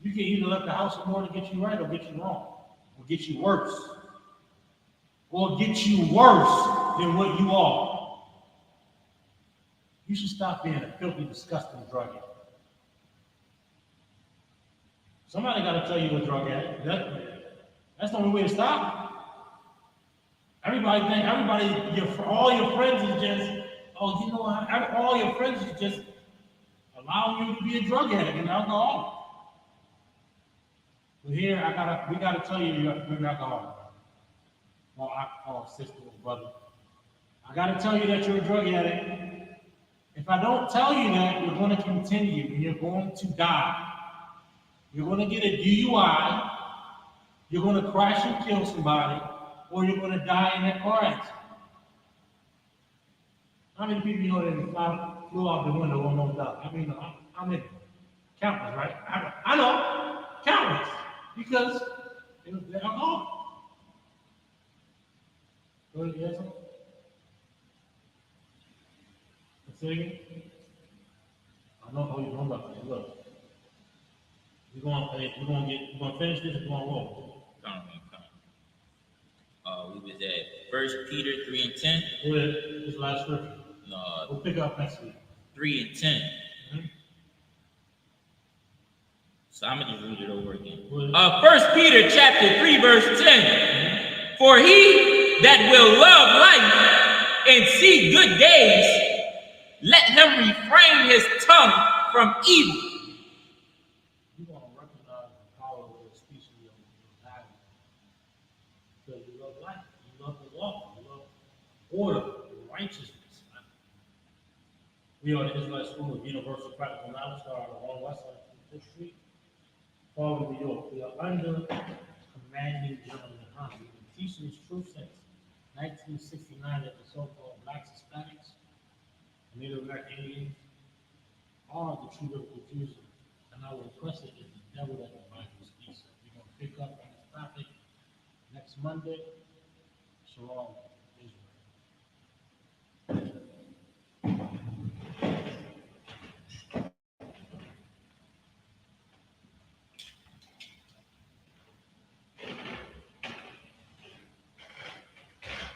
You can either let the house of mourning get you right or get you wrong, or get you worse. or get you worse than what you are. You should stop being a filthy, disgusting drug addict. Somebody got to tell you a drug addict. That's the only way to stop. Everybody, all your friends is just, oh, you know, all your friends is just allowing you to be a drug addict and alcoholic. But here, we gotta tell you you're an alcoholic. Or sister or brother. I gotta tell you that you're a drug addict. If I don't tell you that, you're going to continue and you're going to die. You're going to get a DUI, you're going to crash and kill somebody, or you're going to die in that car accident. How many people you know that flew out the window almost died? I mean, how many? Countless, right? I know, countless, because they're alcoholic. Go ahead, yes, sir. Say again? I know how you're going about that. Look. We're gonna finish this and we're gonna roll. Come. We was at 1 Peter 3 and 10. Go ahead. This last scripture. No, We'll pick up next week. 3 and 10. Mm-hmm. So I'm gonna just read it over again. 1 Peter chapter 3, verse 10. Mm-hmm. For he that will love life and see good days, let him refrain his tongue from evil. You want to recognize the power of the species of value. Because you love life, you love the law, you love order and righteousness. We are the Israelite School of Universal Practical Knowledge, started on 1 West 5th Street, Harlem, New York. We are under commanding General Muhammad. We've been teaching this truth since 1969 that the so-called Blacks, Hispanics, and Native American Indians are the true biblical Jews. And I will request it is the devil that the Bible speaks of. We're going to pick up on this topic next Monday. Shalom.